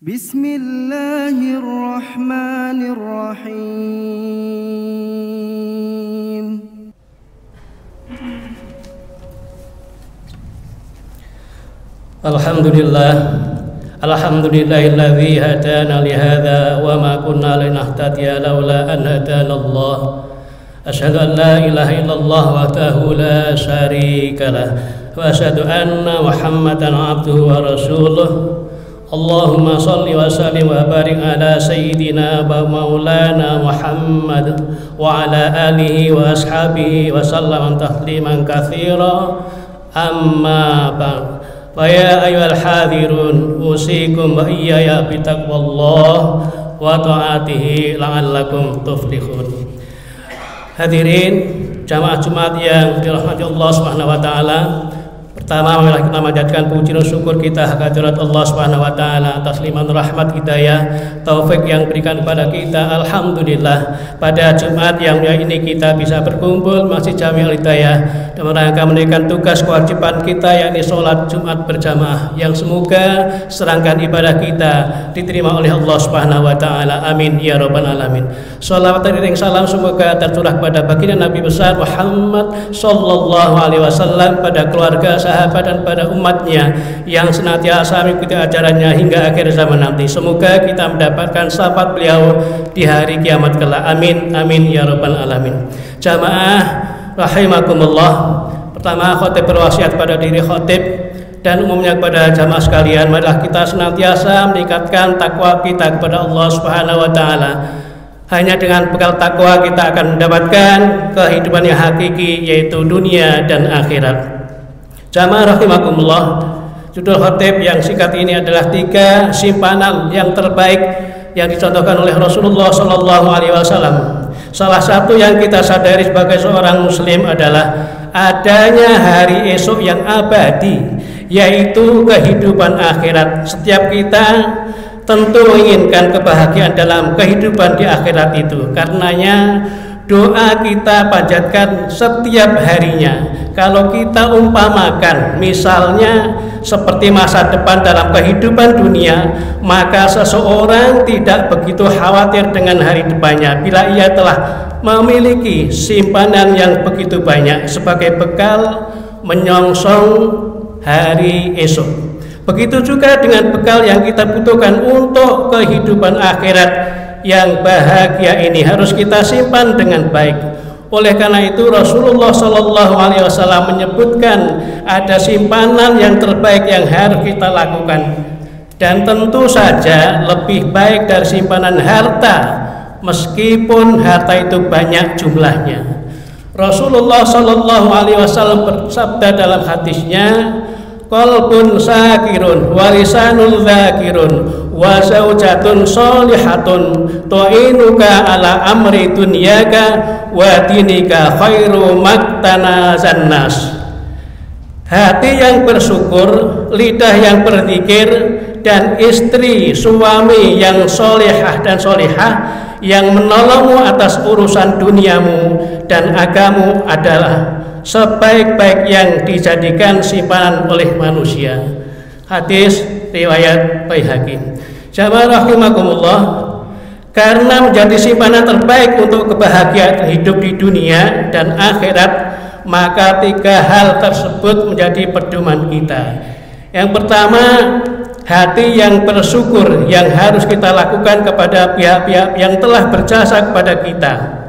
Bismillahirrahmanirrahim. Alhamdulillahilladzi hadana li hadza wa ma kunna linahtadiya laula an hadana Allah. Asyhadu an la ilaha illallah wahdahu la syarika lah wa asyhadu anna Muhammadan abduhu wa rasuluh. Allahumma salli wa sallim wa barik ala sayyidina wa maulana Muhammad wa ala alihi wa ashabihi wa sallam tasliman katsira. Amma ba'd. Fa ya ayyuhal hadirun usikum wa iyaya bi taqwallah wa ta'atihi la'allakum tuflihun. Hadirin jamaah Jumat yang dirahmati Allah Subhanahu wa taala. Pertama, marilah kita manjatkan puji dan syukur kita kehadirat Allah Subhanahu wa taala atas limpahan rahmat, hidayah, taufik yang berikan kepada kita. Alhamdulillah, pada Jumat yang mulia ini kita bisa berkumpul Masjid Jami'ul Hidayah dan merangka menunaikan tugas kewajiban kita, yakni sholat Jumat berjamaah, yang semoga serangkaian ibadah kita diterima oleh Allah Subhanahu wa taala. Amin ya rabbal alamin. Shalawat dan salam semoga tercurah kepada baginda Nabi besar Muhammad sallallahu alaihi wasallam, pada keluarga, sahabat dan pada umatnya yang senantiasa mengikuti ajarannya hingga akhir zaman nanti. Semoga kita mendapatkan syafaat beliau di hari kiamat kelak. Amin amin ya rabbal alamin. Jamaah rahimakumullah. Pertama, khotib berwasiat pada diri khotib dan umumnya kepada jamaah sekalian, marilah kita senantiasa meningkatkan takwa kita kepada Allah Subhanahu wa taala. Hanya dengan bekal takwa kita akan mendapatkan kehidupan yang hakiki, yaitu dunia dan akhirat. Jamaah rahimakumullah, judul khotib yang singkat ini adalah 3 simpanan yang terbaik yang dicontohkan oleh Rasulullah Shallallahu Alaihi Wasallam. Salah satu yang kita sadari sebagai seorang muslim adalah adanya hari esok yang abadi, yaitu kehidupan akhirat. Setiap kita tentu menginginkan kebahagiaan dalam kehidupan di akhirat itu. Karenanya doa kita panjatkan setiap harinya. Kalau kita umpamakan misalnya seperti masa depan dalam kehidupan dunia, maka seseorang tidak begitu khawatir dengan hari depannya bila ia telah memiliki simpanan yang begitu banyak sebagai bekal menyongsong hari esok. Begitu juga dengan bekal yang kita butuhkan untuk kehidupan akhirat yang bahagia ini harus kita simpan dengan baik. Oleh karena itu Rasulullah Shallallahu Alaihi Wasallam menyebutkan ada simpanan yang terbaik yang harus kita lakukan, dan tentu saja lebih baik dari simpanan harta, meskipun harta itu banyak jumlahnya. Rasulullah Shallallahu Alaihi Wasallam bersabda dalam hadisnya, qalbun sakirun wa lisanun dzakirun wa zaujatun sholihatun tu'inuka ala amri dunyaka wa dinika khairu maktanazan nas. Hati yang bersyukur, lidah yang berzikir, dan istri suami yang solehah dan solehah yang menolongmu atas urusan duniamu dan agamamu adalah sebaik-baik yang dijadikan simpanan oleh manusia. Hadis riwayat Baihaqi. Jamaah rahimakumullah, karena menjadi simpanan terbaik untuk kebahagiaan hidup di dunia dan akhirat, maka 3 hal tersebut menjadi pedoman kita. Yang pertama, hati yang bersyukur yang harus kita lakukan kepada pihak-pihak yang telah berjasa kepada kita.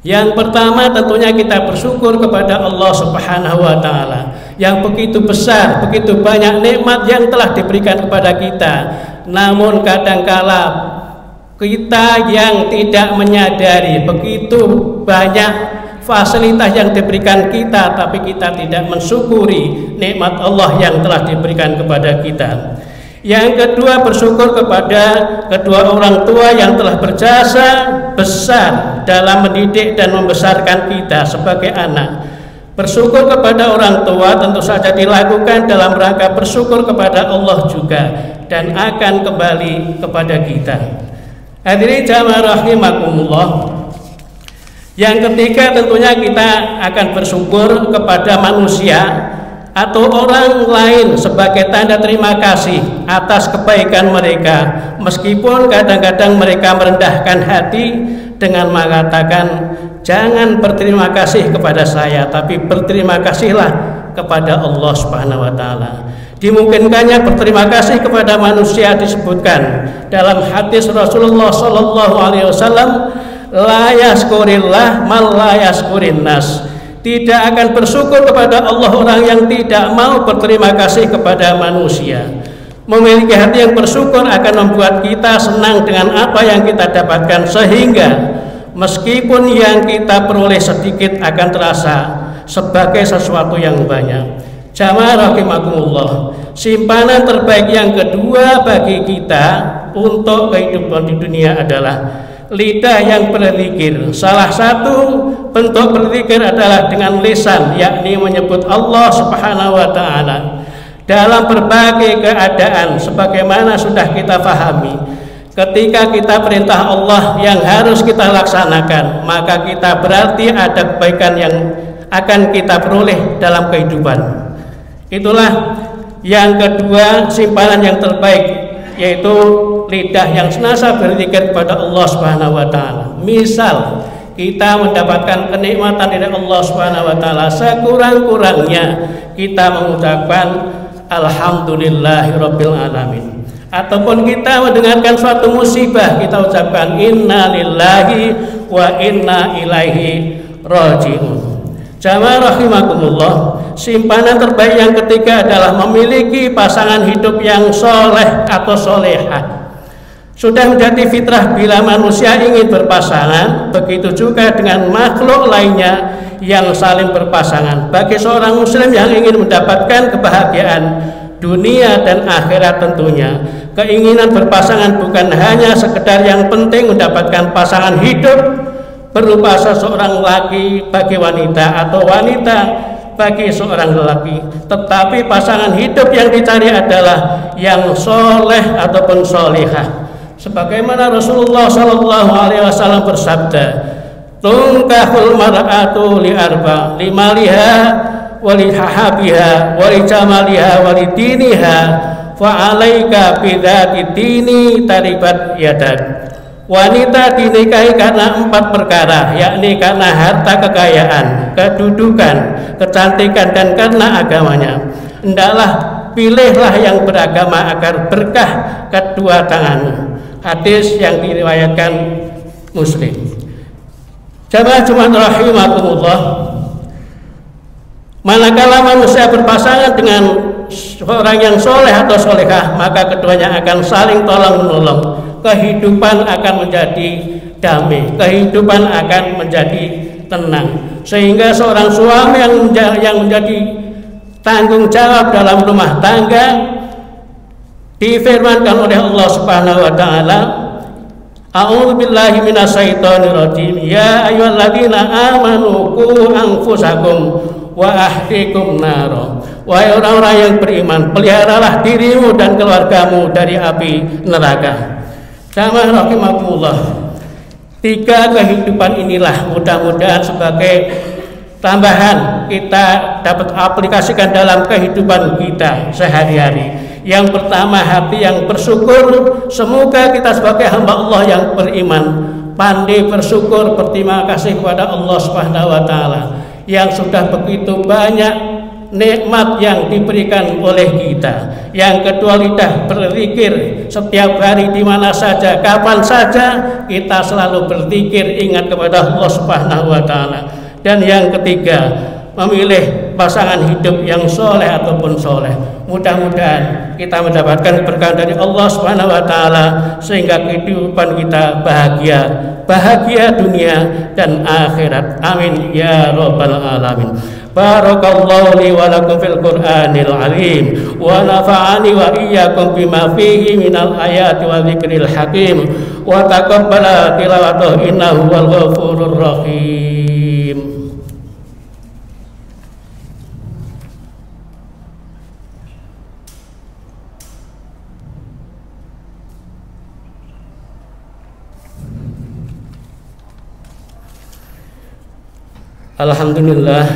Yang pertama, tentunya kita bersyukur kepada Allah Subhanahu wa taala yang begitu besar, begitu banyak nikmat yang telah diberikan kepada kita. Namun kadangkala kita yang tidak menyadari begitu banyak fasilitas yang diberikan kita, tapi kita tidak mensyukuri nikmat Allah yang telah diberikan kepada kita. Yang kedua, bersyukur kepada kedua orang tua yang telah berjasa besar dalam mendidik dan membesarkan kita sebagai anak. Bersyukur kepada orang tua tentu saja dilakukan dalam rangka bersyukur kepada Allah juga, dan akan kembali kepada kita. Hadirin jamaah rahimakumullah, yang ketiga tentunya kita akan bersyukur kepada manusia atau orang lain sebagai tanda terima kasih atas kebaikan mereka, meskipun kadang-kadang mereka merendahkan hati dengan mengatakan, jangan berterima kasih kepada saya, tapi berterima kasihlah kepada Allah Subhanahu wa taala. Dimungkinkannya berterima kasih kepada manusia disebutkan dalam hadis Rasulullah sallallahu alaihi wasallam, la yaskurillah mal la yaskurin nas. Tidak akan bersyukur kepada Allah orang yang tidak mau berterima kasih kepada manusia. Memiliki hati yang bersyukur akan membuat kita senang dengan apa yang kita dapatkan, sehingga meskipun yang kita peroleh sedikit akan terasa sebagai sesuatu yang banyak. Jamaah rahimakumullah, simpanan terbaik yang kedua bagi kita untuk kehidupan di dunia adalah lidah yang berzikir. Salah satu bentuk berzikir adalah dengan lisan, yakni menyebut Allah Subhanahu wa taala dalam berbagai keadaan, sebagaimana sudah kita pahami. Ketika kita perintah Allah yang harus kita laksanakan, maka kita berarti ada kebaikan yang akan kita peroleh dalam kehidupan. Itulah yang kedua, simpanan yang terbaik, yaitu lidah yang senantiasa berzikir kepada Allah Subhanahu wa taala. Misal kita mendapatkan kenikmatan dari Allah Subhanahu wa taala, sekurang-kurangnya kita mengucapkan alhamdulillahirabbil alamin. Ataupun kita mendengarkan suatu musibah, kita ucapkan inna lillahi wa inna ilaihi raji'un. Jamaah rahimakumullah, simpanan terbaik yang ketiga adalah memiliki pasangan hidup yang soleh atau solehah. Sudah menjadi fitrah bila manusia ingin berpasangan, begitu juga dengan makhluk lainnya yang saling berpasangan. Bagi seorang muslim yang ingin mendapatkan kebahagiaan dunia dan akhirat, tentunya keinginan berpasangan bukan hanya sekedar yang penting mendapatkan pasangan hidup berupa seseorang laki bagi wanita atau wanita bagi seorang lelaki, tetapi pasangan hidup yang dicari adalah yang soleh ataupun solihah. Sebagaimana Rasulullah Shallallahu Alaihi Wasallam bersabda, "Tunkahul mar'atu li arba, limaliha, walihahabiha, walijamaliha, walidiniha, fa'alaika bidzati dini taribat yadak." Wanita dinikahi karena 4 perkara, yakni karena harta kekayaan, kedudukan, kecantikan, dan karena agamanya. Hendaklah pilihlah yang beragama agar berkah kedua tanganmu. Hadis yang diriwayatkan Muslim. Jamaah Jumat rahimakumullah, manakala manusia berpasangan dengan seorang yang soleh atau solehah, maka keduanya akan saling tolong menolong. Kehidupan akan menjadi damai, kehidupan akan menjadi tenang, sehingga seorang suami yang menjadi tanggung jawab dalam rumah tangga difirmankan oleh Allah Subhanahu wa taala, a'udzubillahi minasyaitonirrajim, ya ayyuhalladzina amanu qu anfusakum wa ahlikum naro. Wahai orang-orang yang beriman, peliharalah dirimu dan keluargamu dari api neraka. Jamaah rahimakumullah, 3 kehidupan inilah mudah-mudahan sebagai tambahan kita dapat aplikasikan dalam kehidupan kita sehari-hari. Yang pertama, hati yang bersyukur. Semoga kita sebagai hamba Allah yang beriman pandai bersyukur, berterima kasih kepada Allah Subhanahu wa taala yang sudah begitu banyak nikmat yang diberikan oleh kita. Yang kedua, lidah berzikir setiap hari, di mana saja, kapan saja kita selalu berzikir, ingat kepada Allah Subhanahu wa taala. Dan yang ketiga, memilih pasangan hidup yang soleh ataupun soleh. Mudah-mudahan kita mendapatkan keberkahan dari Allah Subhanahu wa taala sehingga kehidupan kita bahagia dunia dan akhirat. Amin ya rabbal alamin. Barakallahu li wa lakum fil Qur'anil azim wa nafa'ani wa iyyakum bima fihi minal ayati wa dzikril hakim wa taqabbala tilawatahu innahu wal ghafurur rahim. Alhamdulillah,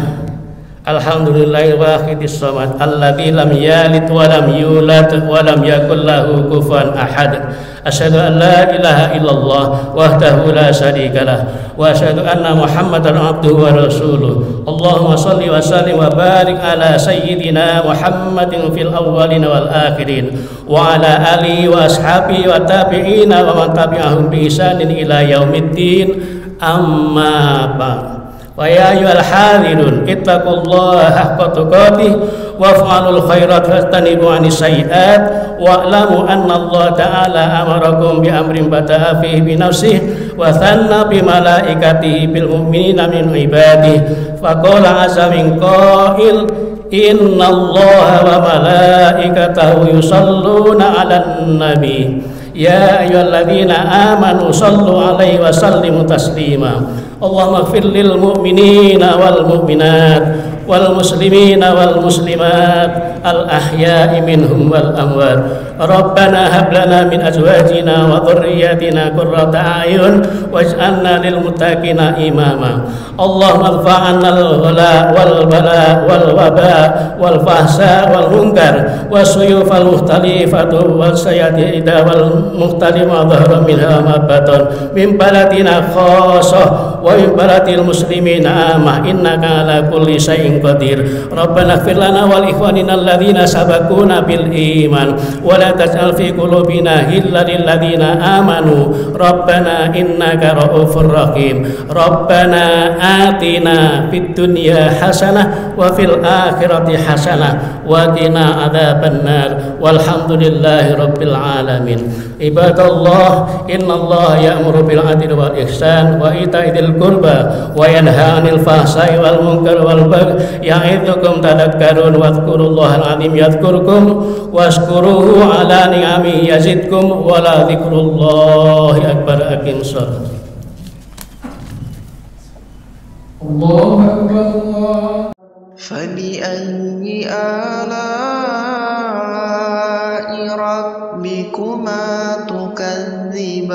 Alhamdulillahil wahidis samad alladzi lam yalid wa lam yulad wa lam yakul lahu kufuwan ahad. Asyhadu an la ilaha illallah wahdahu la syarikalah wa asyhadu anna Muhammadan abduhu wa rasuluh. Allahumma shalli wa sallim wa barik ala sayyidina Muhammadin fil awwalin wal akhirin wa ala alihi wa ashabihi wa tabi'ina wa man tabi'ahum bi ihsanin ila yaumiddin. Amma ba'd. Wa ya ayyuhal hadirun ittaqullaha haqqa tuqatih waf'alul khairat wastanibu 'anis sayyi'at wa'lamu anna Allah ta'ala amarakum bi amrin bada'a fihi bi nafsihi wa thanna bi malaikatihi bil mu'minina min ibadihi faqala 'azza min qa'il innallaha wa malaikatahu yusalluna 'alan nabi ya ayyuhalladzina amanu sallu 'alaihi wa sallimu taslima. Allahumma ighfir lil mu'minina wal mu'minat wal muslimina wal muslimat al ahya'i minhum wal amwat. Rabbana hab lana min azwajina wa dhurriyyatina qurrata a'yun waj'alna lil muttaqina imama. Allahumma irfa'anna al ghala wal bala wal waba wal fahsya wal munkar wasuyuf al mukhtalifatu wal sayyida wal mukhtalima dhahra minha ma batan min baladina khassah wa min baladil muslimina amah innaka ala kulli syai'in qadir. Rabbana ighfir lana wal ikhwanina alladhina sabaquna bil iman wa la taj'al fi qulubina ghillan lil ladzina amanu Rabbana innaka ra'ufur rahim. Rabbana atina fid dunya hasanah wa fil akhirati hasanah wa qina adzabannar walhamdulillahi rabbil alamin. Ibadallah innallaha ya'muru bil 'adli wal ihsan wa ita'i dzil qurba wa yanha 'anil fahsya'i wal munkari wal baghi ya'idzukum tadhakkarun wadhkurullahal 'azim yadhkurkum washkuruhu 'ala ni'amihi yazidkum wa la dzikrullahi akbar. Aqim shalah. Allahu akbar. Allah. فبأي آلاء ربكما تكذبان